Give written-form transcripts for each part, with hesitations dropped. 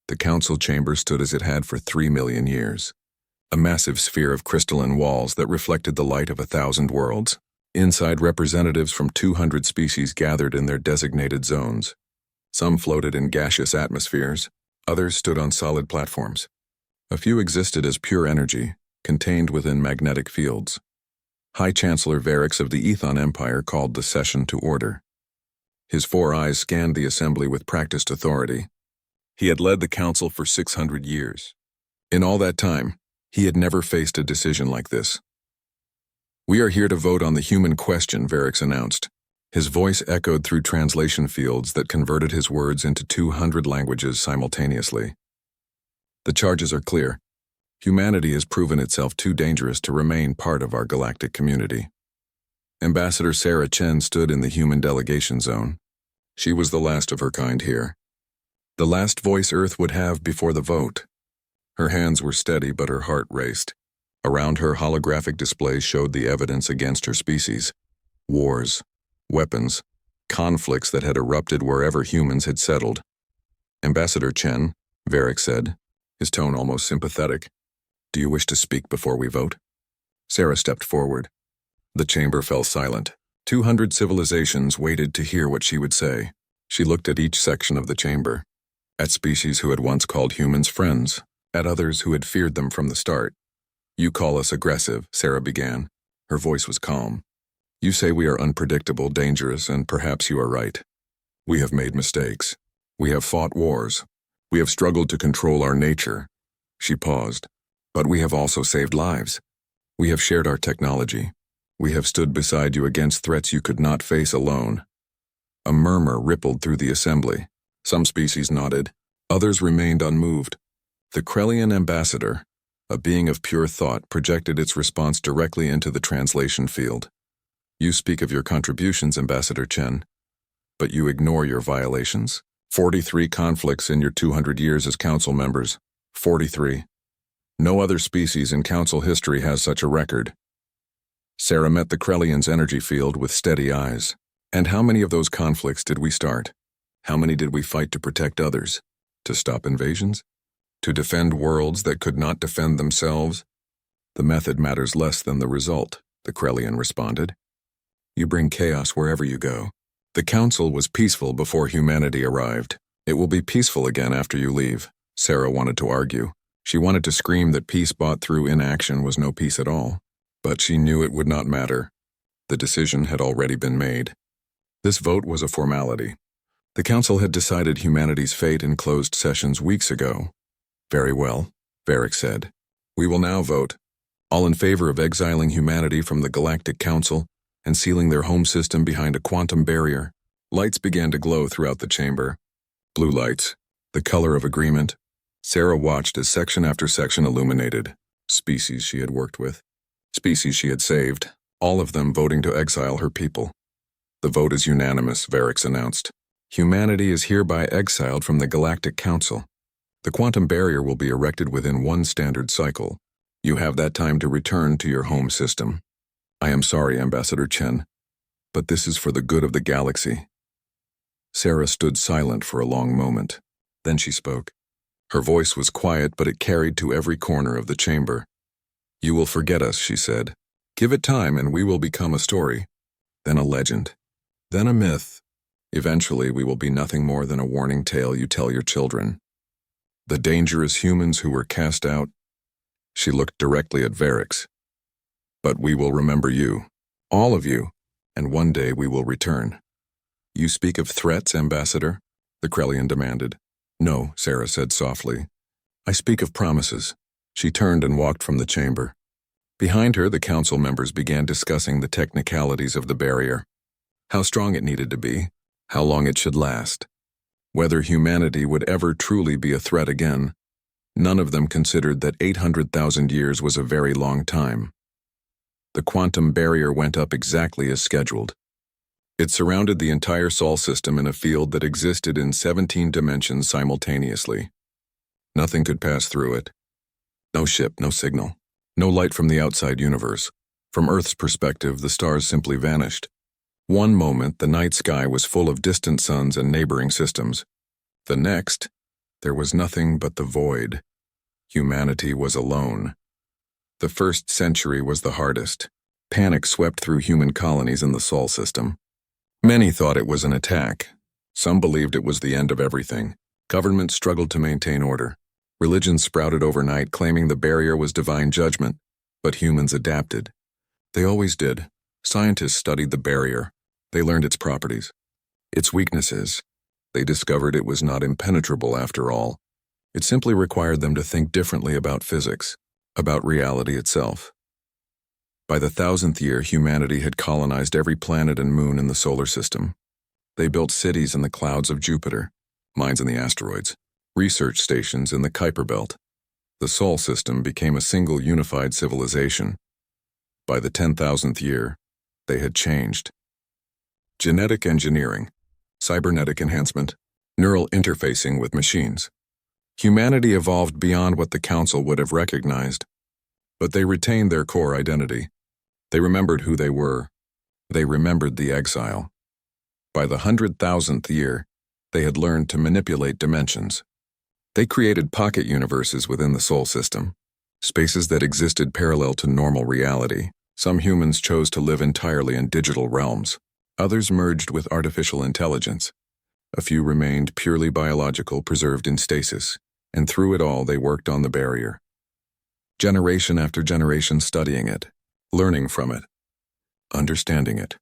The council chamber stood as it had for 3 million years. A massive sphere of crystalline walls that reflected the light of 1,000 worlds. Inside, representatives from 200 species gathered in their designated zones. Some floated in gaseous atmospheres, others stood on solid platforms. A few existed as pure energy, contained within magnetic fields. High Chancellor Varix of the Ethon Empire called the session to order. His 4 eyes scanned the assembly with practiced authority. He had led the council for 600 years. In all that time, he had never faced a decision like this. "We are here to vote on the human question," Varix announced. His voice echoed through translation fields that converted his words into 200 languages simultaneously. "The charges are clear. Humanity has proven itself too dangerous to remain part of our galactic community." Ambassador Sarah Chen stood in the human delegation zone. She was the last of her kind here. The last voice Earth would have before the vote. Her hands were steady, but her heart raced. Around her, holographic displays showed the evidence against her species. Wars, weapons, conflicts that had erupted wherever humans had settled. "Ambassador Chen," Varix said, his tone almost sympathetic, "do you wish to speak before we vote?" Sarah stepped forward. The chamber fell silent. 200 civilizations waited to hear what she would say. She looked at each section of the chamber. At species who had once called humans friends, at others who had feared them from the start. "You call us aggressive," Sarah began. Her voice was calm. "You say we are unpredictable, dangerous, and perhaps you are right. We have made mistakes. We have fought wars. We have struggled to control our nature." She paused. "But we have also saved lives. We have shared our technology. We have stood beside you against threats you could not face alone." A murmur rippled through the assembly. Some species nodded. Others remained unmoved. The Krellian ambassador, a being of pure thought, projected its response directly into the translation field. "You speak of your contributions, Ambassador Chen, but you ignore your violations. 43 conflicts in your 200 years as council members. 43. No other species in council history has such a record." Sarah met the Krellian's energy field with steady eyes. "And how many of those conflicts did we start? How many did we fight to protect others? To stop invasions? To defend worlds that could not defend themselves?" "The method matters less than the result," the Krellian responded. "You bring chaos wherever you go. The council was peaceful before humanity arrived. It will be peaceful again after you leave," Sarah wanted to argue. She wanted to scream that peace bought through inaction was no peace at all. But she knew it would not matter. The decision had already been made. This vote was a formality. The council had decided humanity's fate in closed sessions weeks ago. "Very well," Varix said. "We will now vote. All in favor of exiling humanity from the Galactic Council and sealing their home system behind a quantum barrier." Lights began to glow throughout the chamber. Blue lights, the color of agreement. Sarah watched as section after section illuminated. Species she had worked with. Species she had saved, all of them voting to exile her people. "The vote is unanimous," Varix announced. "Humanity is hereby exiled from the Galactic Council. The quantum barrier will be erected within 1 standard cycle. You have that time to return to your home system. I am sorry, Ambassador Chen, but this is for the good of the galaxy." Sarah stood silent for a long moment. Then she spoke. Her voice was quiet, but it carried to every corner of the chamber. "You will forget us," she said. "Give it time and we will become a story, then a legend, then a myth. Eventually we will be nothing more than a warning tale you tell your children. The dangerous humans who were cast out." She looked directly at Varix. "But we will remember you, all of you, and one day we will return." "You speak of threats, Ambassador?" the Krellian demanded. "No," Sarah said softly. "I speak of promises." She turned and walked from the chamber. Behind her, the council members began discussing the technicalities of the barrier. How strong it needed to be, how long it should last, whether humanity would ever truly be a threat again. None of them considered that 800,000 years was a very long time. The quantum barrier went up exactly as scheduled. It surrounded the entire Sol system in a field that existed in 17 dimensions simultaneously. Nothing could pass through it. No ship, no signal, no light from the outside universe. From Earth's perspective, the stars simply vanished. One moment, the night sky was full of distant suns and neighboring systems. The next, There was nothing but the void. Humanity was alone. The first century was the hardest. Panic swept through human colonies in the Sol system. Many thought it was an attack. Some believed it was the end of everything. Governments struggled to maintain order. Religions sprouted overnight, claiming the barrier was divine judgment. But humans adapted. They always did. Scientists studied the barrier. They learned its properties. Its weaknesses. They discovered it was not impenetrable after all. It simply required them to think differently about physics, about reality itself. By the 1000th year, humanity had colonized every planet and moon in the solar system. They built cities in the clouds of Jupiter, mines in the asteroids, research stations in the Kuiper Belt. The Sol system became a single unified civilization. By the 10,000th year, they had changed. Genetic engineering, cybernetic enhancement, neural interfacing with machines. Humanity evolved beyond what the Council would have recognized. But they retained their core identity. They remembered who they were. They remembered the exile. By the 100,000th year, they had learned to manipulate dimensions. They created pocket universes within the Sol system, spaces that existed parallel to normal reality. Some humans chose to live entirely in digital realms. Others merged with artificial intelligence. A few remained purely biological, preserved in stasis, and through it all they worked on the barrier. Generation after generation studying it, learning from it, understanding it.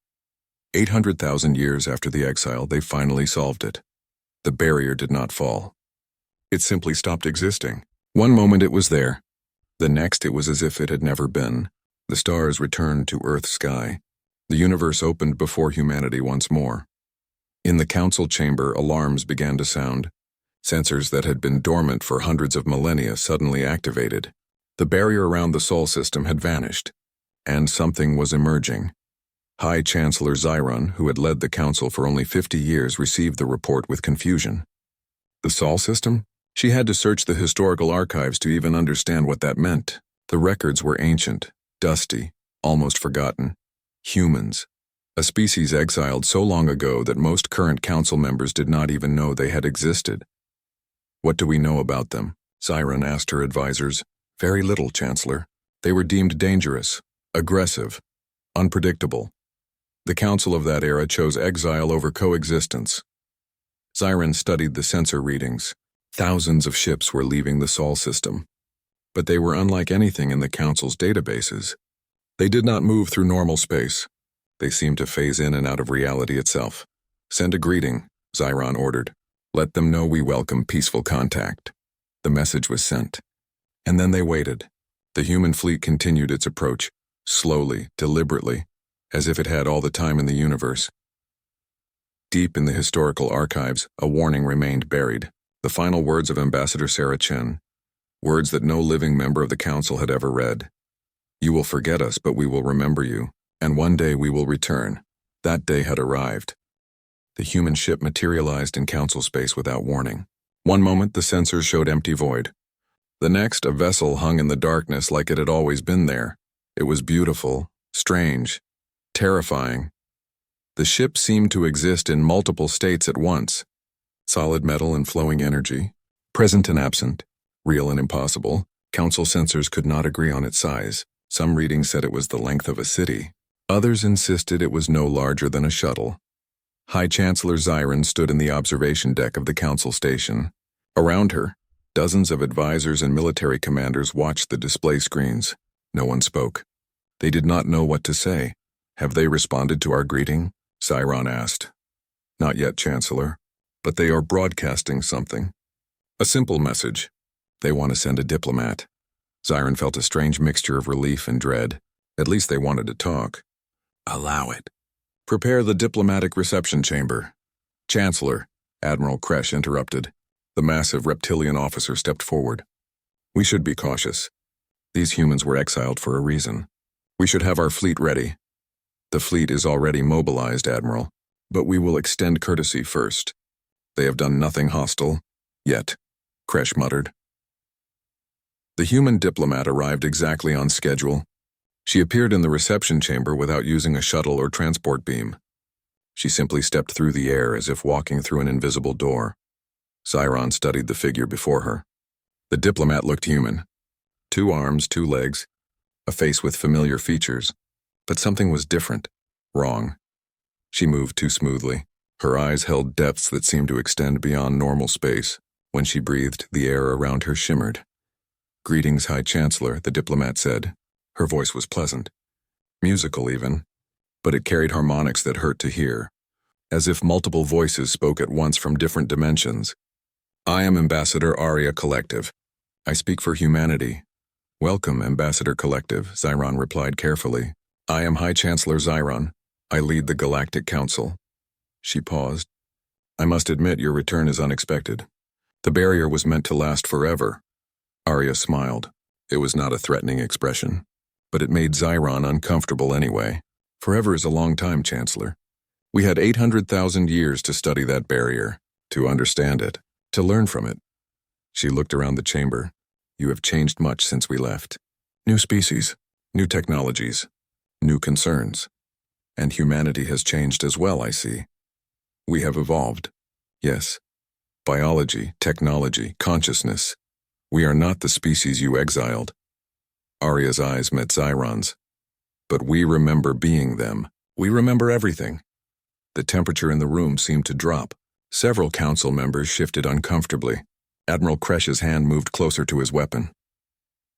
800,000 years after the exile, they finally solved it. The barrier did not fall. It simply stopped existing. One moment it was there. The next it was as if it had never been. The stars returned to Earth's sky. The universe opened before humanity once more. In the council chamber, alarms began to sound. Sensors that had been dormant for hundreds of millennia suddenly activated. The barrier around the Sol system had vanished, and something was emerging. High Chancellor Zyron, who had led the council for only 50 years, received the report with confusion. The Sol system? She had to search the historical archives to even understand what that meant. The records were ancient, dusty, almost forgotten. Humans. A species exiled so long ago that most current council members did not even know they had existed. What do we know about them? Zyron asked her advisors. Very little, Chancellor. They were deemed dangerous, aggressive, unpredictable. The council of that era chose exile over coexistence. Zyron studied the sensor readings. Thousands of ships were leaving the Sol system. But they were unlike anything in the council's databases. They did not move through normal space. They seemed to phase in and out of reality itself. Send a greeting, Zyron ordered. Let them know we welcome peaceful contact. The message was sent. And then they waited. The human fleet continued its approach, slowly, deliberately, as if it had all the time in the universe. Deep in the historical archives, a warning remained buried. The final words of Ambassador Sarah Chen. Words that no living member of the council had ever read. You will forget us, but we will remember you, and one day we will return. That day had arrived. The human ship materialized in council space without warning. One moment, the sensors showed empty void. The next, a vessel hung in the darkness like it had always been there. It was beautiful, strange, terrifying. The ship seemed to exist in multiple states at once. Solid metal and flowing energy, present and absent, real and impossible. Council sensors could not agree on its size. Some readings said it was the length of a city. Others insisted it was no larger than a shuttle. High Chancellor Zyron stood in the observation deck of the council station. Around her, dozens of advisors and military commanders watched the display screens. No one spoke. They did not know what to say. Have they responded to our greeting? Zyron asked. Not yet, Chancellor, but they are broadcasting something. A simple message. They want to send a diplomat. Zyron felt a strange mixture of relief and dread. At least they wanted to talk. Allow it. Prepare the diplomatic reception chamber. Chancellor, Admiral Kresh interrupted. The massive reptilian officer stepped forward. We should be cautious. These humans were exiled for a reason. We should have our fleet ready. The fleet is already mobilized, Admiral, but we will extend courtesy first. They have done nothing hostile, yet, Kresh muttered. The human diplomat arrived exactly on schedule. She appeared in the reception chamber without using a shuttle or transport beam. She simply stepped through the air as if walking through an invisible door. Zyron studied the figure before her. The diplomat looked human. 2 arms, 2 legs, a face with familiar features. But something was different, wrong. She moved too smoothly. Her eyes held depths that seemed to extend beyond normal space. When she breathed, the air around her shimmered. "Greetings, High Chancellor," the diplomat said. Her voice was pleasant. Musical even, but it carried harmonics that hurt to hear, as if multiple voices spoke at once from different dimensions. "I am Ambassador Aria Collective. I speak for humanity." "Welcome, Ambassador Collective," Zyron replied carefully. "I am High Chancellor Zyron. I lead the Galactic Council." She paused. "I must admit your return is unexpected. The barrier was meant to last forever." Aria smiled. It was not a threatening expression, but it made Zyron uncomfortable anyway. "Forever is a long time, Chancellor. We had 800,000 years to study that barrier, to understand it, to learn from it." She looked around the chamber. "You have changed much since we left. New species, new technologies, new concerns. And humanity has changed as well, I see. We have evolved. Yes. Biology, technology, consciousness. We are not the species you exiled." Aria's eyes met Zyron's. "But we remember being them. We remember everything." The temperature in the room seemed to drop. Several council members shifted uncomfortably. Admiral Kresh's hand moved closer to his weapon.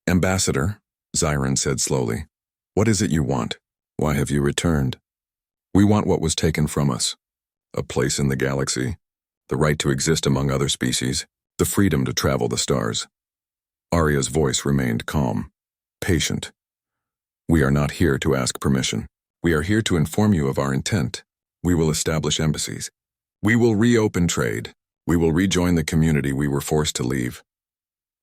"Ambassador," Zyron said slowly, "what is it you want? Why have you returned?" "We want what was taken from us. A place in the galaxy, the right to exist among other species, the freedom to travel the stars." Aria's voice remained calm, patient. "We are not here to ask permission. We are here to inform you of our intent. We will establish embassies. We will reopen trade. We will rejoin the community we were forced to leave."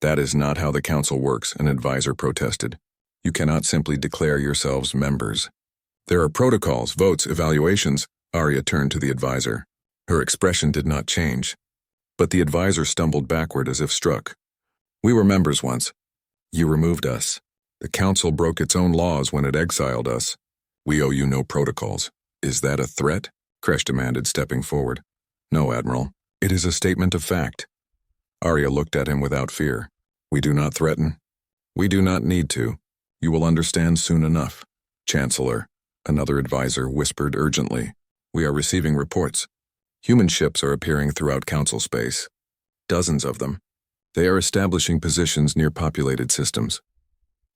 "That is not how the council works," an advisor protested. "You cannot simply declare yourselves members. There are protocols, votes, evaluations." Aria turned to the advisor. Her expression did not change, but the advisor stumbled backward as if struck. "We were members once. You removed us. The council broke its own laws when it exiled us. We owe you no protocols. Is that a threat?" Kresh demanded, stepping forward. "No, Admiral. It is a statement of fact." Aria looked at him without fear. "We do not threaten. We do not need to. You will understand soon enough." "Chancellor," another advisor whispered urgently, "we are receiving reports. Human ships are appearing throughout council space. Dozens of them. They are establishing positions near populated systems."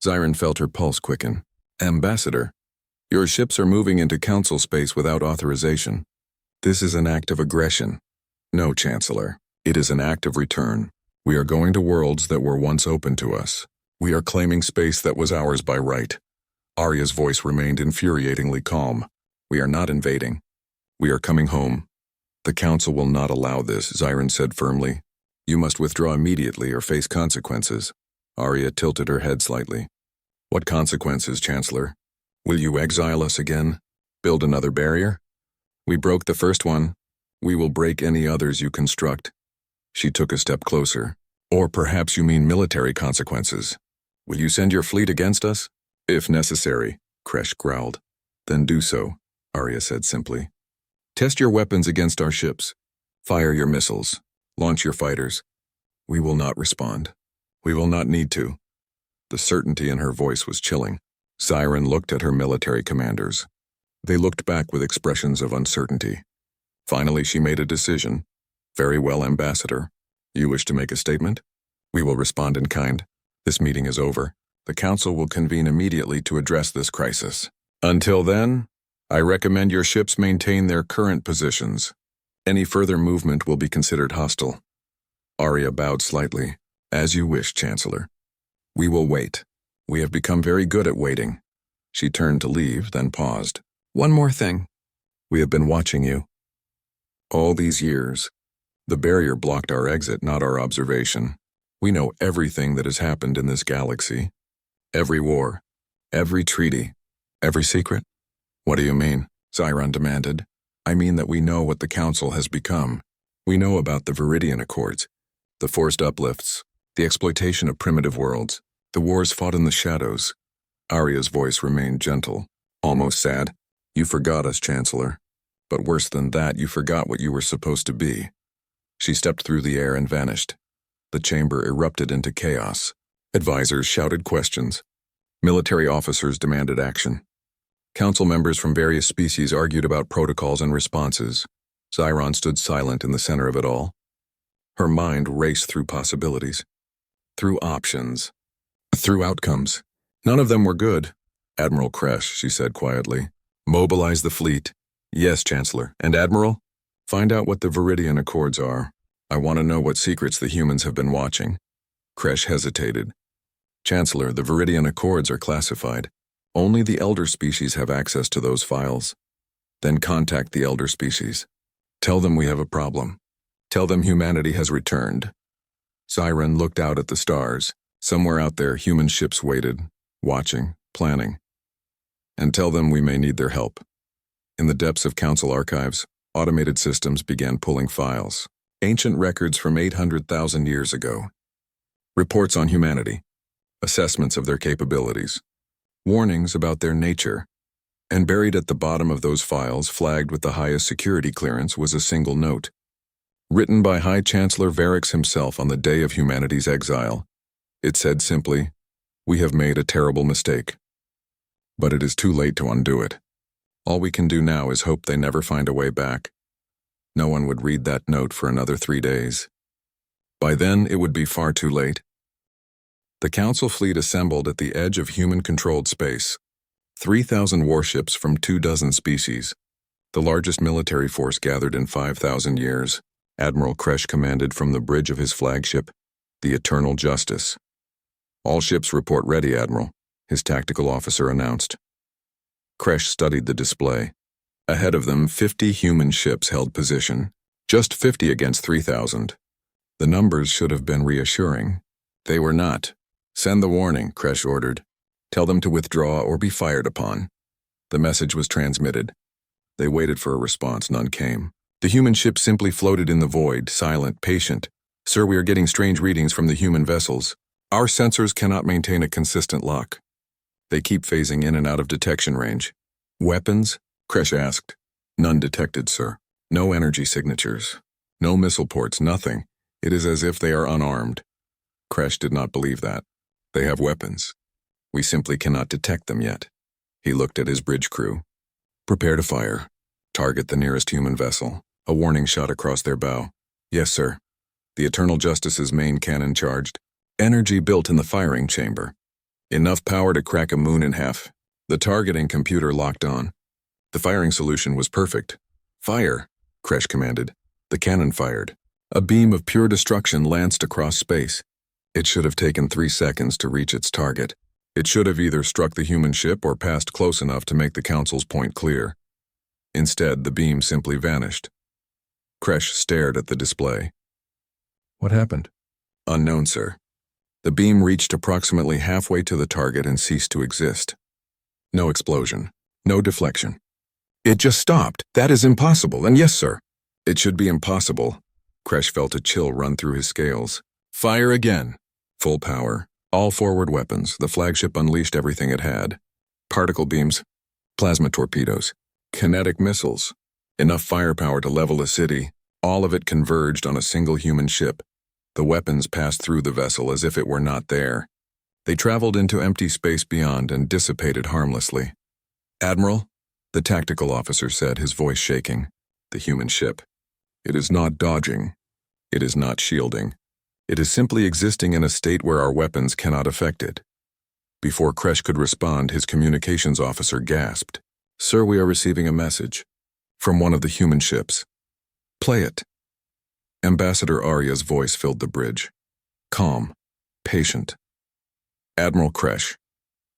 Zyron felt her pulse quicken. "Ambassador, your ships are moving into council space without authorization. This is an act of aggression." "No, Chancellor. It is an act of return. We are going to worlds that were once open to us. We are claiming space that was ours by right." Aria's voice remained infuriatingly calm. "We are not invading. We are coming home." "The council will not allow this," Zyron said firmly. "You must withdraw immediately or face consequences." Aria tilted her head slightly. "What consequences, Chancellor? Will you exile us again? Build another barrier? We broke the first one. We will break any others you construct." She took a step closer. "Or perhaps you mean military consequences. Will you send your fleet against us?" "If necessary," Kresh growled. "Then do so," Aria said simply. "Test your weapons against our ships. Fire your missiles. Launch your fighters. We will not respond. We will not need to." The certainty in her voice was chilling. Zyron looked at her military commanders. They looked back with expressions of uncertainty. Finally, she made a decision. "Very well, Ambassador. You wish to make a statement? We will respond in kind. This meeting is over. The Council will convene immediately to address this crisis. Until then, I recommend your ships maintain their current positions. Any further movement will be considered hostile." Aria bowed slightly. "As you wish, Chancellor. We will wait. We have become very good at waiting." She turned to leave, then paused. "One more thing. We have been watching you. All these years. The barrier blocked our exit, not our observation. We know everything that has happened in this galaxy. Every war, every treaty, every secret." "What do you mean?" Zyron demanded. "I mean that we know what the Council has become. We know about the Viridian Accords, the forced uplifts, the exploitation of primitive worlds, the wars fought in the shadows." Aria's voice remained gentle, almost sad. "You forgot us, Chancellor. But worse than that, you forgot what you were supposed to be. She stepped through the air and vanished. The chamber erupted into chaos. Advisors shouted questions. Military officers demanded action. Council members from various species argued about protocols and responses. Zyron stood silent in the center of it all. Her mind raced through possibilities, through options, through outcomes. None of them were good. Admiral Kresh, she said quietly. Mobilize the fleet. Yes, Chancellor. And Admiral? Find out what the Viridian Accords are. I want to know what secrets the humans have been watching. Kresh hesitated. Chancellor, the Viridian Accords are classified. Only the elder species have access to those files. Then contact the elder species. Tell them we have a problem. Tell them humanity has returned. Siren looked out at the stars. Somewhere out there, human ships waited, watching, planning. And tell them we may need their help. In the depths of Council archives, automated systems began pulling files. Ancient records from 800,000 years ago. Reports on humanity. Assessments of their capabilities. Warnings about their nature. And buried at the bottom of those files, flagged with the highest security clearance, was a single note. Written by High Chancellor Varix himself on the day of humanity's exile. It said simply, "We have made a terrible mistake. But it is too late to undo it. All we can do now is hope they never find a way back." No one would read that note for another 3 days. By then, it would be far too late. The Council fleet assembled at the edge of human-controlled space. 3,000 warships from 24 species. The largest military force gathered in 5,000 years. Admiral Kresh commanded from the bridge of his flagship, the Eternal Justice. All ships report ready, Admiral, his tactical officer announced. Kresh studied the display. Ahead of them, 50 human ships held position. Just 50 against 3,000. The numbers should have been reassuring. They were not. Send the warning, Kresh ordered. Tell them to withdraw or be fired upon. The message was transmitted. They waited for a response. None came. The human ship simply floated in the void, silent, patient. Sir, we are getting strange readings from the human vessels. Our sensors cannot maintain a consistent lock. They keep phasing in and out of detection range. Weapons? Kresh asked. None detected, sir. No energy signatures. No missile ports, nothing. It is as if they are unarmed. Kresh did not believe that. They have weapons. We simply cannot detect them yet. He looked at his bridge crew. Prepare to fire. Target the nearest human vessel. A warning shot across their bow. Yes, sir. The Eternal Justice's main cannon charged. Energy built in the firing chamber. Enough power to crack a moon in half. The targeting computer locked on. The firing solution was perfect. Fire, Kresh commanded. The cannon fired. A beam of pure destruction lanced across space. It should have taken 3 seconds to reach its target. It should have either struck the human ship or passed close enough to make the Council's point clear. Instead, the beam simply vanished. Kresh stared at the display. What happened? Unknown, sir. The beam reached approximately halfway to the target and ceased to exist. No explosion. No deflection. It just stopped. That is impossible. And yes, sir. It should be impossible. Kresh felt a chill run through his scales. Fire again. Full power. All forward weapons. The flagship unleashed everything it had. Particle beams. Plasma torpedoes. Kinetic missiles. Enough firepower to level a city. All of it converged on a single human ship. The weapons passed through the vessel as if it were not there. They traveled into empty space beyond and dissipated harmlessly. Admiral, the tactical officer said, his voice shaking. The human ship. It is not dodging. It is not shielding. It is simply existing in a state where our weapons cannot affect it. Before Kresh could respond, his communications officer gasped. Sir, we are receiving a message. From one of the human ships. Play it. Ambassador Arya's voice filled the bridge. Calm. Patient. Admiral Kresh,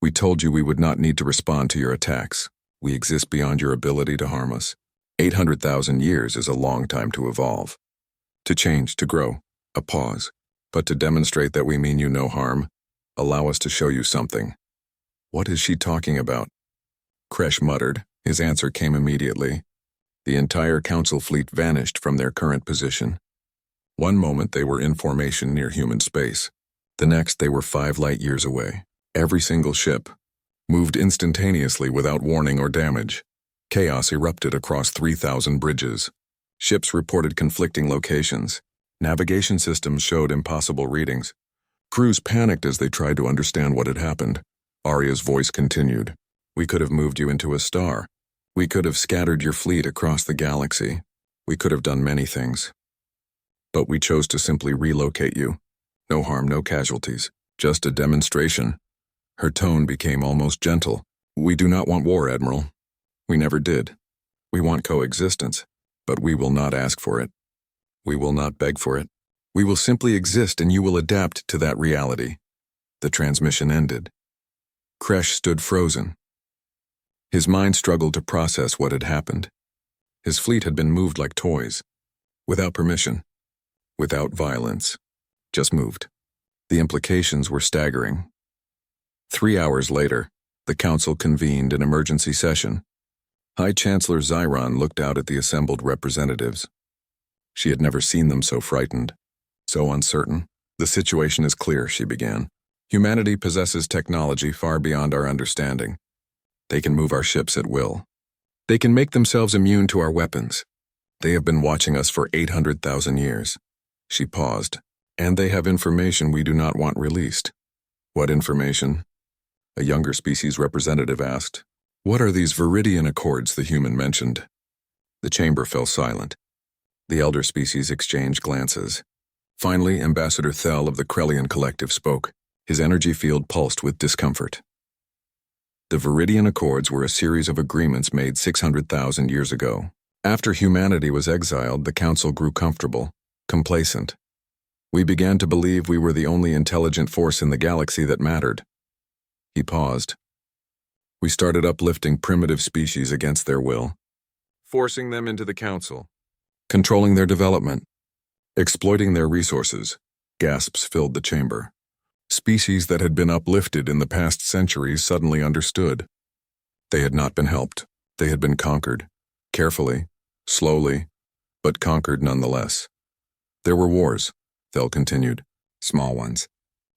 we told you we would not need to respond to your attacks. We exist beyond your ability to harm us. 800,000 years is a long time to evolve. To change, to grow. A pause. But to demonstrate that we mean you no harm, allow us to show you something. What is she talking about? Kresh muttered. His answer came immediately. The entire Council fleet vanished from their current position. One moment they were in formation near human space. The next they were 5 light years away. Every single ship moved instantaneously without warning or damage. Chaos erupted across 3,000 bridges. Ships reported conflicting locations. Navigation systems showed impossible readings. Crews panicked as they tried to understand what had happened. Arya's voice continued. We could have moved you into a star. We could have scattered your fleet across the galaxy. We could have done many things. But we chose to simply relocate you. No harm, no casualties. Just a demonstration. Her tone became almost gentle. We do not want war, Admiral. We never did. We want coexistence, but we will not ask for it. We will not beg for it. We will simply exist and you will adapt to that reality. The transmission ended. Kresh stood frozen. His mind struggled to process what had happened. His fleet had been moved like toys. Without permission. Without violence. Just moved. The implications were staggering. 3 hours later, the council convened an emergency session. High Chancellor Zyron looked out at the assembled representatives. She had never seen them so frightened, so uncertain. The situation is clear, she began. Humanity possesses technology far beyond our understanding. They can move our ships at will. They can make themselves immune to our weapons. They have been watching us for 800,000 years. She paused. And they have information we do not want released. What information? A younger species representative asked. What are these Viridian Accords the human mentioned? The chamber fell silent. The elder species exchanged glances. Finally, Ambassador Thel of the Krellian Collective spoke. His energy field pulsed with discomfort. The Viridian Accords were a series of agreements made 600,000 years ago. After humanity was exiled, the Council grew comfortable, complacent. We began to believe we were the only intelligent force in the galaxy that mattered. He paused. We started uplifting primitive species against their will, forcing them into the Council, controlling their development, exploiting their resources. Gasps filled the chamber. Species that had been uplifted in the past centuries suddenly understood. They had not been helped. They had been conquered. Carefully, slowly, but conquered nonetheless. There were wars, Thel continued. Small ones.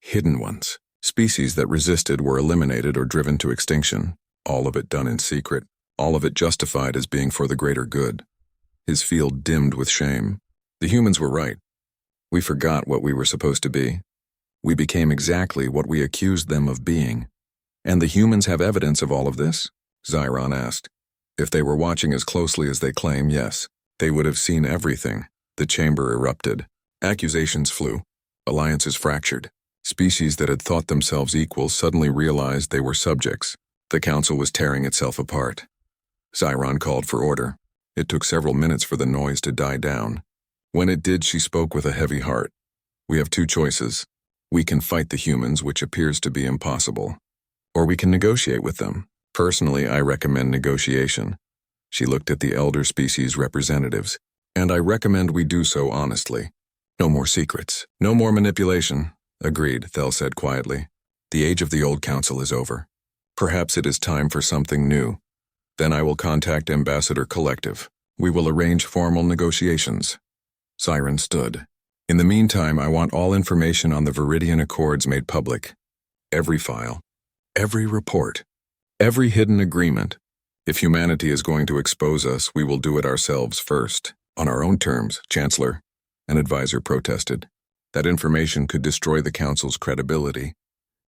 Hidden ones. Species that resisted were eliminated or driven to extinction. All of it done in secret. All of it justified as being for the greater good. His field dimmed with shame. The humans were right. We forgot what we were supposed to be. We became exactly what we accused them of being. And the humans have evidence of all of this? Zyron asked. If they were watching as closely as they claim, yes. They would have seen everything. The chamber erupted. Accusations flew. Alliances fractured. Species that had thought themselves equals suddenly realized they were subjects. The council was tearing itself apart. Zyron called for order. It took several minutes for the noise to die down. When it did, she spoke with a heavy heart. We have two choices. We can fight the humans, which appears to be impossible. Or we can negotiate with them. Personally, I recommend negotiation. She looked at the elder species representatives. And I recommend we do so honestly. No more secrets. No more manipulation. Agreed, Thel said quietly. The age of the old council is over. Perhaps it is time for something new. Then I will contact Ambassador Collective. We will arrange formal negotiations. Siren stood. In the meantime, I want all information on the Viridian Accords made public. Every file. Every report. Every hidden agreement. If humanity is going to expose us, we will do it ourselves first. On our own terms, Chancellor. An advisor protested. That information could destroy the Council's credibility.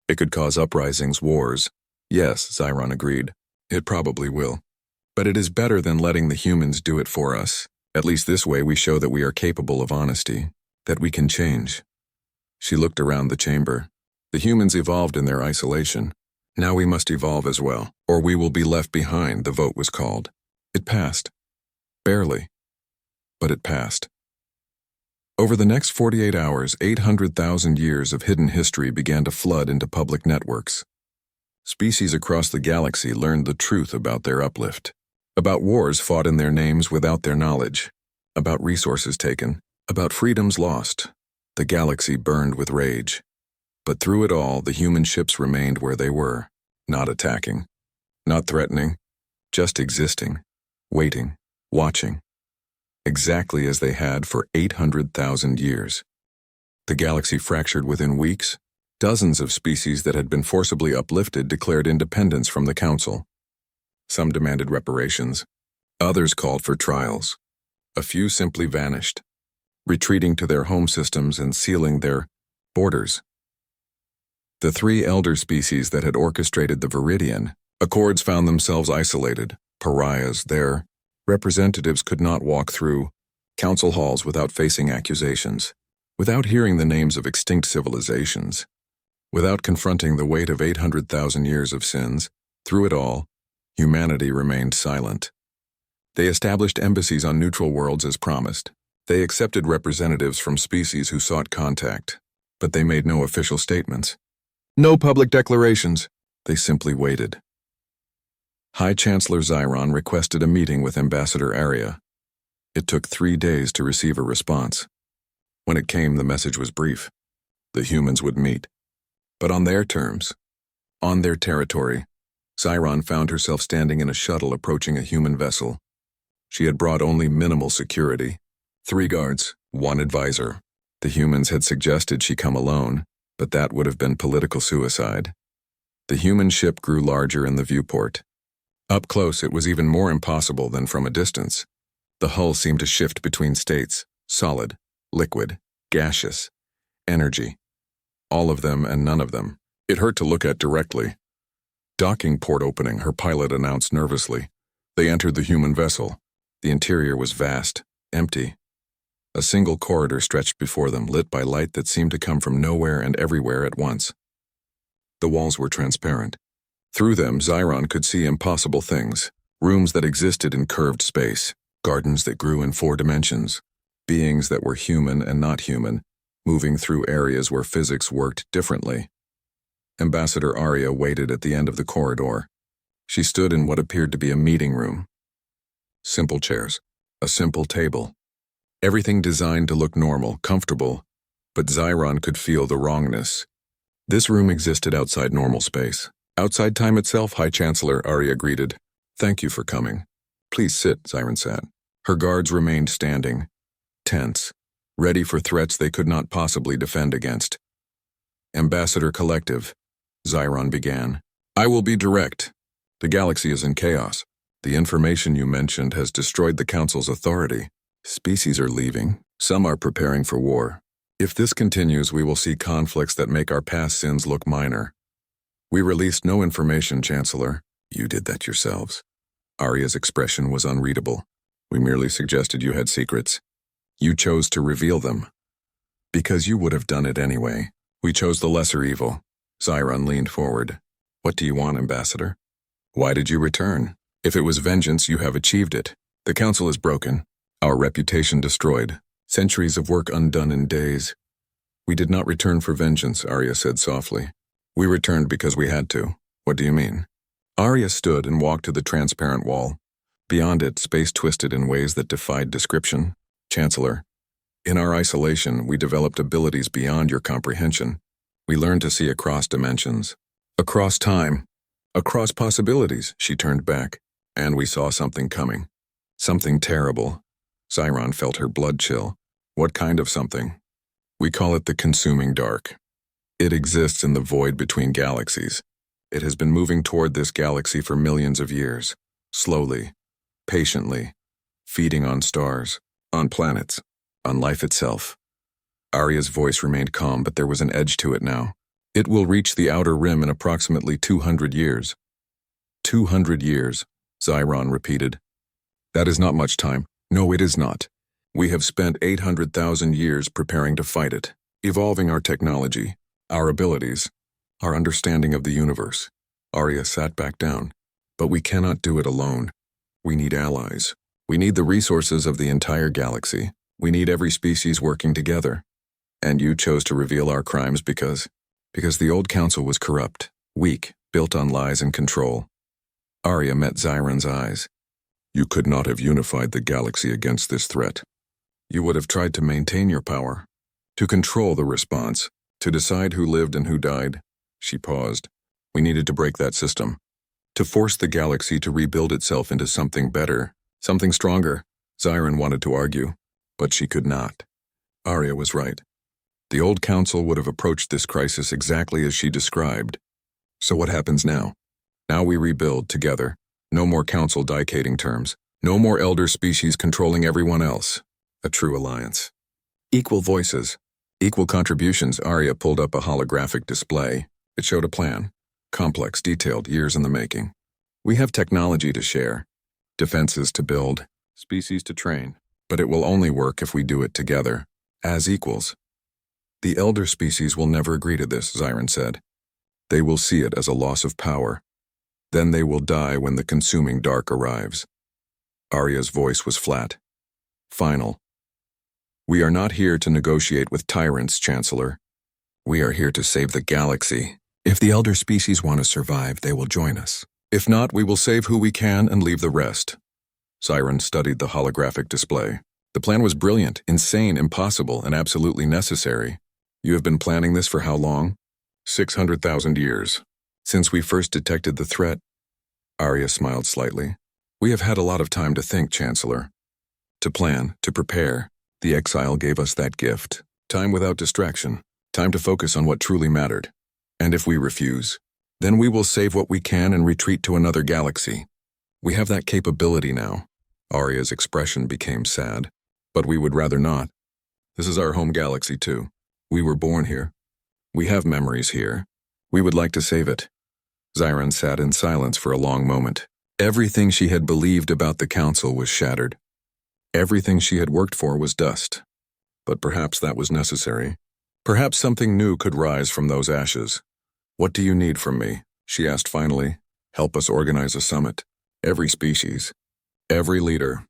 It could cause uprisings, wars. Yes, Zyron agreed. It probably will. But it is better than letting the humans do it for us. At least this way we show that we are capable of honesty, that we can change. She looked around the chamber. The humans evolved in their isolation. Now we must evolve as well, or we will be left behind, the vote was called. It passed. Barely. But it passed. Over the next 48 hours, 800,000 years of hidden history began to flood into public networks. Species across the galaxy learned the truth about their uplift, about wars fought in their names without their knowledge, about resources taken, about freedoms lost. The galaxy burned with rage. But through it all, the human ships remained where they were, not attacking, not threatening, just existing, waiting, watching. Exactly as they had for 800,000 years. The galaxy fractured within weeks. Dozens of species that had been forcibly uplifted declared independence from the Council. Some demanded reparations. Others called for trials. A few simply vanished. retreating to their home systems and sealing their borders. The three elder species that had orchestrated the Viridian Accords found themselves isolated, pariahs. Their representatives could not walk through council halls without facing accusations, without hearing the names of extinct civilizations, without confronting the weight of 800,000 years of sins. Through it all, humanity remained silent. They established embassies on neutral worlds as promised. They accepted representatives from species who sought contact, but they made no official statements. No public declarations. They simply waited. High Chancellor Xiron requested a meeting with Ambassador Arya. It took 3 days to receive a response. When it came, the message was brief. The humans would meet, but on their terms, on their territory. Xiron found herself standing in a shuttle approaching a human vessel. She had brought only minimal security. 3 guards, 1 advisor. The humans had suggested she come alone, but that would have been political suicide. The human ship grew larger in the viewport. Up close, it was even more impossible than from a distance. The hull seemed to shift between states: solid, liquid, gaseous, energy. All of them and none of them. It hurt to look at directly. Docking port opening, her pilot announced nervously. They entered the human vessel. The interior was vast, empty. A single corridor stretched before them, lit by light that seemed to come from nowhere and everywhere at once. The walls were transparent. Through them, Xiron could see impossible things, rooms that existed in curved space, gardens that grew in 4 dimensions, beings that were human and not human, moving through areas where physics worked differently. Ambassador Arya waited at the end of the corridor. She stood in what appeared to be a meeting room. Simple chairs, a simple table. Everything designed to look normal, comfortable, but Xiron could feel the wrongness. This room existed outside normal space. Outside time itself. High Chancellor Arya greeted. Thank you for coming. Please sit, Xiron said. Her guards remained standing, tense, ready for threats they could not possibly defend against. Ambassador Collective, Xiron began. I will be direct. The galaxy is in chaos. The information you mentioned has destroyed the Council's authority. Species are leaving. Some are preparing for war. If this continues, we will see conflicts that make our past sins look minor. We released no information, Chancellor. You did that yourselves. Arya's expression was unreadable. We merely suggested you had secrets. You chose to reveal them. Because you would have done it anyway. We chose the lesser evil. Xiron leaned forward. What do you want, Ambassador? Why did you return? If it was vengeance, you have achieved it. The Council is broken. Our reputation destroyed. Centuries of work undone in days. We did not return for vengeance, Arya said softly. We returned because we had to. What do you mean? Arya stood and walked to the transparent wall. Beyond it, space twisted in ways that defied description. Chancellor, in our isolation, we developed abilities beyond your comprehension. We learned to see across dimensions, across time, across possibilities. She turned back, and we saw something coming. Something terrible. Xiron felt her blood chill. What kind of something? We call it the consuming dark. It exists in the void between galaxies. It has been moving toward this galaxy for millions of years, slowly, patiently, feeding on stars, on planets, on life itself. Arya's voice remained calm, but there was an edge to it now. It will reach the outer rim in approximately 200 years. 200 years, Xiron repeated. That is not much time. No, it is not. We have spent 800,000 years preparing to fight it, evolving our technology, our abilities, our understanding of the universe. Arya sat back down. But we cannot do it alone. We need allies. We need the resources of the entire galaxy. We need every species working together. And you chose to reveal our crimes because the old council was corrupt, weak, built on lies and control. Arya met Xiron's eyes. You could not have unified the galaxy against this threat. You would have tried to maintain your power, to control the response, to decide who lived and who died. She paused. We needed to break that system, to force the galaxy to rebuild itself into something better, something stronger. Xiron wanted to argue, but she could not. Arya was right. The old council would have approached this crisis exactly as she described. So what happens now? Now we rebuild together. No more council dictating terms. No more elder species controlling everyone else. A true alliance. Equal voices. Equal contributions. Arya pulled up a holographic display. It showed a plan. Complex, detailed, years in the making. We have technology to share, defenses to build, species to train. But it will only work if we do it together, as equals. The elder species will never agree to this, Zyron said. They will see it as a loss of power. Then they will die when the consuming dark arrives. Arya's voice was flat. Final. We are not here to negotiate with tyrants, Chancellor. We are here to save the galaxy. If the elder species want to survive, they will join us. If not, we will save who we can and leave the rest. Zyron studied the holographic display. The plan was brilliant, insane, impossible, and absolutely necessary. You have been planning this for how long? 600,000 years. Since we first detected the threat. Arya smiled slightly. We have had a lot of time to think, Chancellor. To plan, to prepare. The exile gave us that gift. Time without distraction. Time to focus on what truly mattered. And if we refuse, then we will save what we can and retreat to another galaxy. We have that capability now. Arya's expression became sad. But we would rather not. This is our home galaxy too. We were born here. We have memories here. We would like to save it. Zyron sat in silence for a long moment. Everything she had believed about the council was shattered. Everything she had worked for was dust. But perhaps that was necessary. Perhaps something new could rise from those ashes. What do you need from me? She asked finally. Help us organize a summit. Every species. Every leader.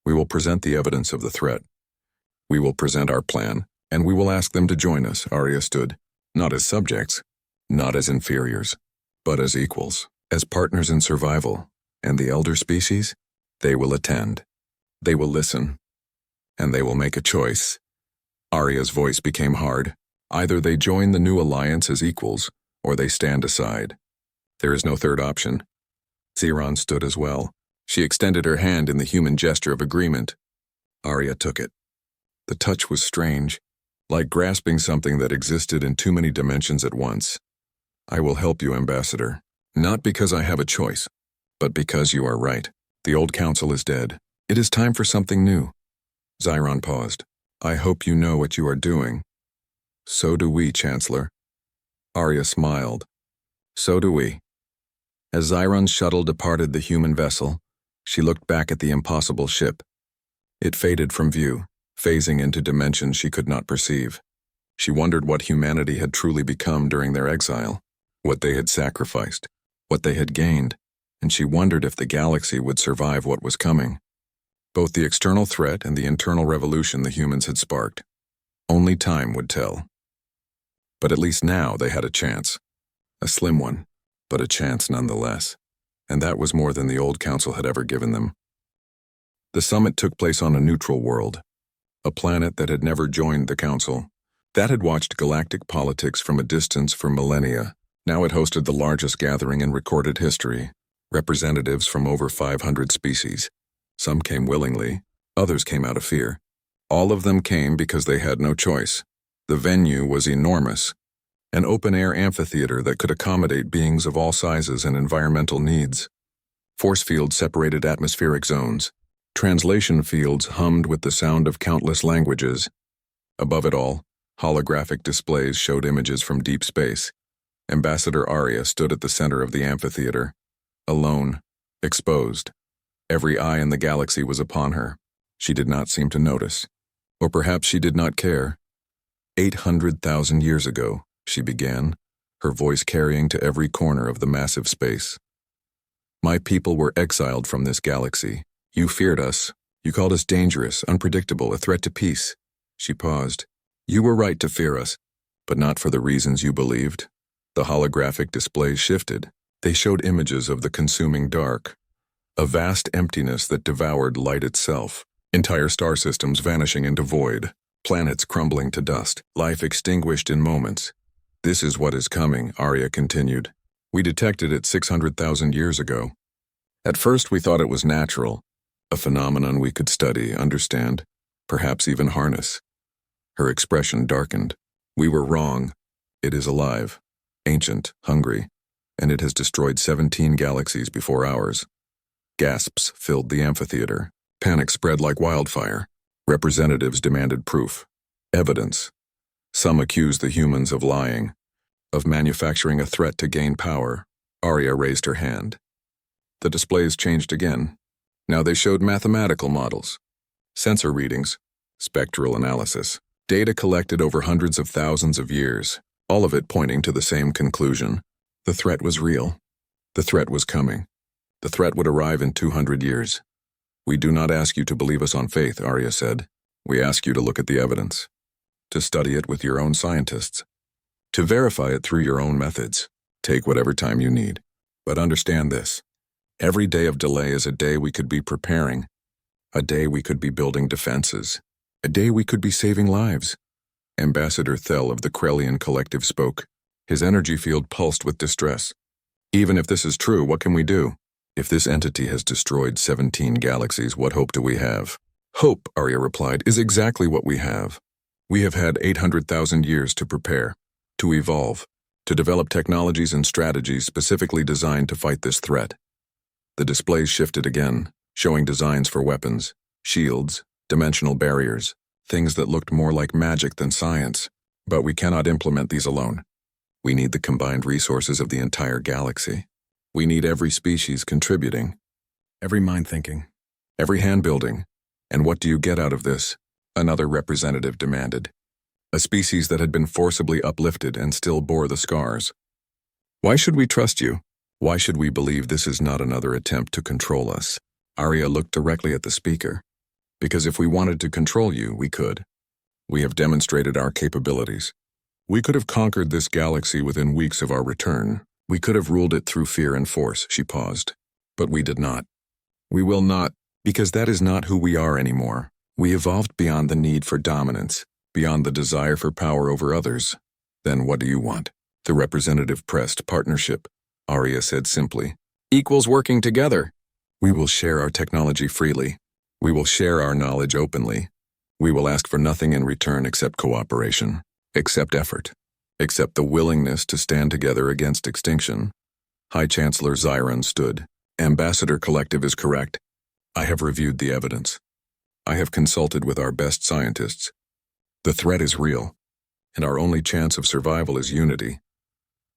We will present the evidence of the threat. We will present our plan, and we will ask them to join us. Arya stood, not as subjects, not as inferiors, but as equals, as partners in survival. And the elder species? They will attend. They will listen. And they will make a choice. Arya's voice became hard. Either they join the new alliance as equals, or they stand aside. There is no third option. Zyron stood as well. She extended her hand in the human gesture of agreement. Arya took it. The touch was strange, like grasping something that existed in too many dimensions at once. I will help you, Ambassador. Not because I have a choice, but because you are right. The old council is dead. It is time for something new. Zyron paused. I hope you know what you are doing. So do we, Chancellor. Arya smiled. So do we. As Zyron's shuttle departed the human vessel, she looked back at the impossible ship. It faded from view, phasing into dimensions she could not perceive. She wondered what humanity had truly become during their exile, what they had sacrificed, what they had gained, and she wondered if the galaxy would survive what was coming. Both the external threat and the internal revolution the humans had sparked. Only time would tell. But at least now they had a chance. A slim one, but a chance nonetheless. And that was more than the old council had ever given them. The summit took place on a neutral world, a planet that had never joined the council, that had watched galactic politics from a distance for millennia. Now it hosted the largest gathering in recorded history, representatives from over 500 species. Some came willingly, others came out of fear. All of them came because they had no choice. The venue was enormous, an open-air amphitheater that could accommodate beings of all sizes and environmental needs. Force fields separated atmospheric zones. Translation fields hummed with the sound of countless languages. Above it all, holographic displays showed images from deep space. Ambassador Arya stood at the center of the amphitheater, alone, exposed. Every eye in the galaxy was upon her. She did not seem to notice. Or perhaps she did not care. 800,000 years ago, she began, her voice carrying to every corner of the massive space. My people were exiled from this galaxy. You feared us. You called us dangerous, unpredictable, a threat to peace. She paused. You were right to fear us, but not for the reasons you believed. The holographic displays shifted. They showed images of the consuming dark, a vast emptiness that devoured light itself, entire star systems vanishing into void, planets crumbling to dust, life extinguished in moments. This is what is coming, Arya continued. We detected it 600,000 years ago. At first we thought it was natural, a phenomenon we could study, understand, perhaps even harness. Her expression darkened. We were wrong. It is alive, ancient, hungry, and it has destroyed 17 galaxies before ours. Gasps filled the amphitheater. Panic spread like wildfire. Representatives demanded proof. Evidence. Some accuse the humans of lying, of manufacturing a threat to gain power. Arya raised her hand. The displays changed again. Now they showed mathematical models, sensor readings, spectral analysis, data collected over hundreds of thousands of years, all of it pointing to the same conclusion. The threat was real. The threat was coming. The threat would arrive in 200 years. We do not ask you to believe us on faith, Arya said. We ask you to look at the evidence, to study it with your own scientists, to verify it through your own methods. Take whatever time you need. But understand this. Every day of delay is a day we could be preparing, a day we could be building defenses, a day we could be saving lives. Ambassador Thel of the Krellian Collective spoke. His energy field pulsed with distress. Even if this is true, what can we do? If this entity has destroyed 17 galaxies, what hope do we have? Hope, Arya replied, is exactly what we have. We have had 800,000 years to prepare, to evolve, to develop technologies and strategies specifically designed to fight this threat. The displays shifted again, showing designs for weapons, shields, dimensional barriers, things that looked more like magic than science. But we cannot implement these alone. We need the combined resources of the entire galaxy. We need every species contributing, every mind thinking, every hand building. And what do you get out of this? Another representative demanded. A species that had been forcibly uplifted and still bore the scars. Why should we trust you? Why should we believe this is not another attempt to control us? Arya looked directly at the speaker. Because if we wanted to control you, we could. We have demonstrated our capabilities. We could have conquered this galaxy within weeks of our return. We could have ruled it through fear and force, she paused. But we did not. We will not, because that is not who we are anymore. We evolved beyond the need for dominance, beyond the desire for power over others. Then what do you want? The representative pressed partnership. Arya said simply. Equals working together. We will share our technology freely. We will share our knowledge openly. We will ask for nothing in return except cooperation, except effort, except the willingness to stand together against extinction. High Chancellor Zyron stood. Ambassador Collective is correct. I have reviewed the evidence. I have consulted with our best scientists. The threat is real, and our only chance of survival is unity.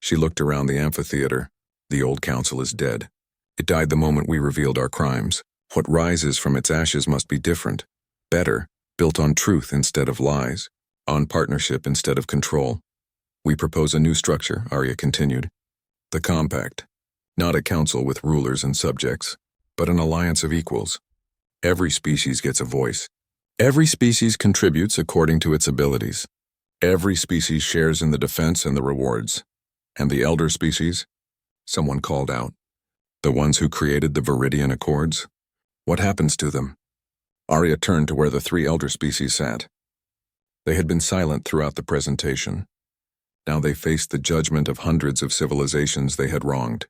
She looked around the amphitheater. The old council is dead. It died the moment we revealed our crimes. What rises from its ashes must be different, better, built on truth instead of lies, on partnership instead of control. We propose a new structure, Arya continued. The Compact. Not a council with rulers and subjects, but an alliance of equals. Every species gets a voice. Every species contributes according to its abilities. Every species shares in the defense and the rewards. And the elder species? Someone called out. The ones who created the Viridian Accords? What happens to them? Arya turned to where the three elder species sat. They had been silent throughout the presentation. Now they faced the judgment of hundreds of civilizations they had wronged.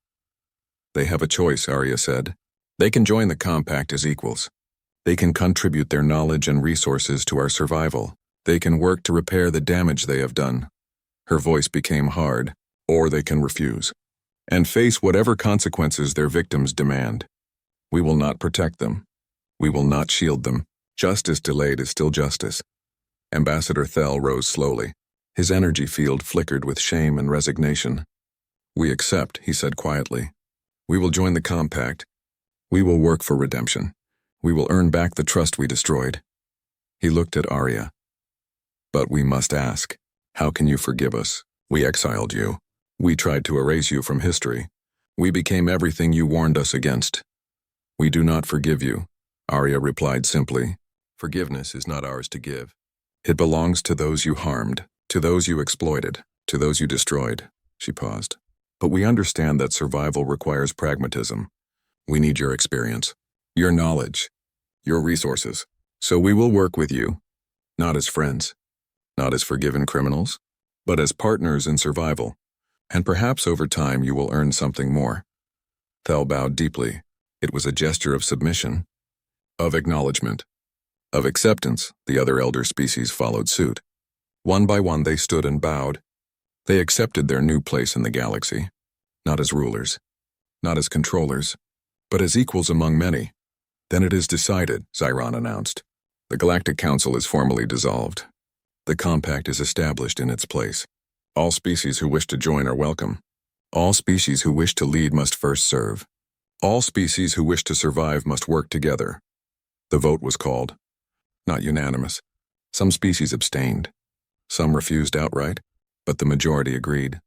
They have a choice, Arya said. They can join the Compact as equals. They can contribute their knowledge and resources to our survival. They can work to repair the damage they have done. Her voice became hard. Or they can refuse, and face whatever consequences their victims demand. We will not protect them. We will not shield them. Justice delayed is still justice. Ambassador Thel rose slowly. His energy field flickered with shame and resignation. We accept, he said quietly. We will join the Compact. We will work for redemption. We will earn back the trust we destroyed. He looked at Arya. But we must ask, how can you forgive us? We exiled you. We tried to erase you from history. We became everything you warned us against. We do not forgive you, Arya replied simply. Forgiveness is not ours to give. It belongs to those you harmed, to those you exploited, to those you destroyed. She paused. But we understand that survival requires pragmatism. We need your experience, your knowledge, your resources. So we will work with you, not as friends, not as forgiven criminals, but as partners in survival. And perhaps over time you will earn something more. Thel bowed deeply. It was a gesture of submission, of acknowledgement, of acceptance. The other elder species followed suit. One by one they stood and bowed. They accepted their new place in the galaxy, not as rulers, not as controllers, but as equals among many. Then it is decided, Zyron announced. The Galactic Council is formally dissolved. The compact is established in its place. All species who wish to join are welcome. All species who wish to lead must first serve. All species who wish to survive must work together. The vote was called. Not unanimous. Some species abstained. Some refused outright, but the majority agreed.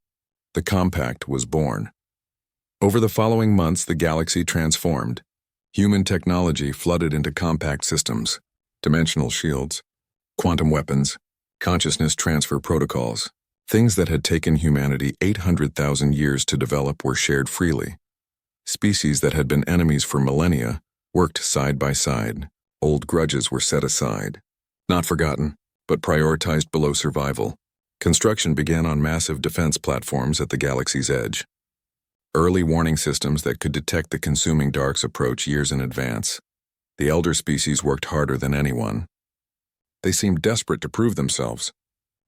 The compact was born. Over the following months, the galaxy transformed. Human technology flooded into compact systems, dimensional shields, quantum weapons, consciousness transfer protocols. Things that had taken humanity 800,000 years to develop were shared freely. Species that had been enemies for millennia worked side by side. Old grudges were set aside. Not forgotten, but prioritized below survival. Construction began on massive defense platforms at the galaxy's edge. Early warning systems that could detect the consuming darks approach years in advance. The elder species worked harder than anyone. They seemed desperate to prove themselves,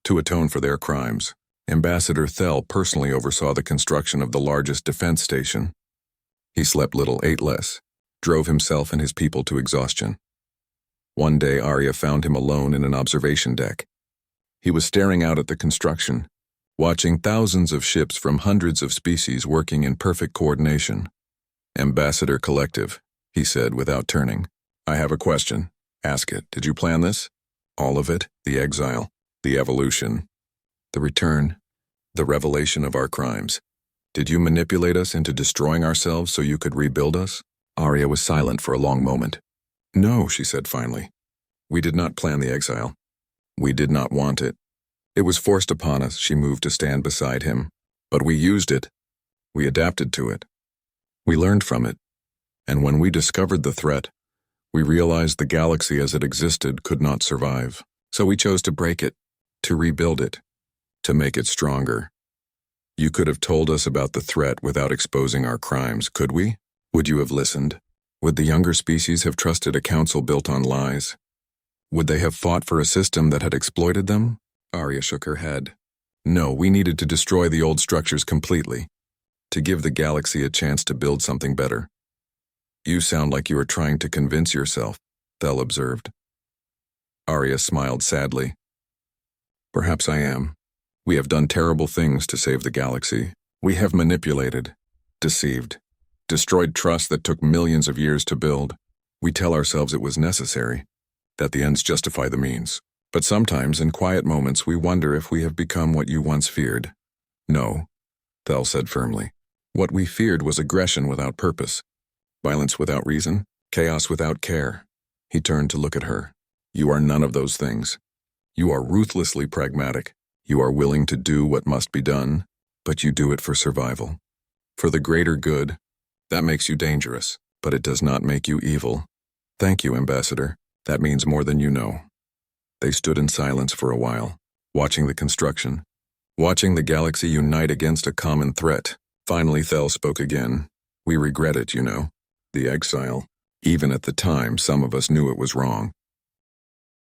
to atone for their crimes. Ambassador Thel personally oversaw the construction of the largest defense station. He slept little, ate less, drove himself and his people to exhaustion. One day, Arya found him alone in an observation deck. He was staring out at the construction, watching thousands of ships from hundreds of species working in perfect coordination. Ambassador Collective, he said without turning. I have a question. Ask it. Did you plan this? All of it? The exile, the evolution, the return, the revelation of our crimes. Did you manipulate us into destroying ourselves so you could rebuild us? Arya was silent for a long moment. No, she said finally. We did not plan the exile. We did not want it. It was forced upon us. She moved to stand beside him. But we used it. We adapted to it. We learned from it. And when we discovered the threat, we realized the galaxy as it existed could not survive. So we chose to break it, to rebuild it, to make it stronger. You could have told us about the threat without exposing our crimes, could we? Would you have listened? Would the younger species have trusted a council built on lies? Would they have fought for a system that had exploited them? Arya shook her head. No, we needed to destroy the old structures completely, to give the galaxy a chance to build something better. You sound like you are trying to convince yourself, Thel observed. Arya smiled sadly. Perhaps I am. We have done terrible things to save the galaxy. We have manipulated, deceived, destroyed trust that took millions of years to build. We tell ourselves it was necessary, that the ends justify the means. But sometimes, in quiet moments, we wonder if we have become what you once feared. No, Thel said firmly. What we feared was aggression without purpose, violence without reason, chaos without care. He turned to look at her. You are none of those things. You are ruthlessly pragmatic. You are willing to do what must be done, but you do it for survival. For the greater good. That makes you dangerous, but it does not make you evil. Thank you, Ambassador. That means more than you know. They stood in silence for a while, watching the construction, watching the galaxy unite against a common threat. Finally, Thel spoke again. We regret it, you know. The exile. Even at the time, some of us knew it was wrong.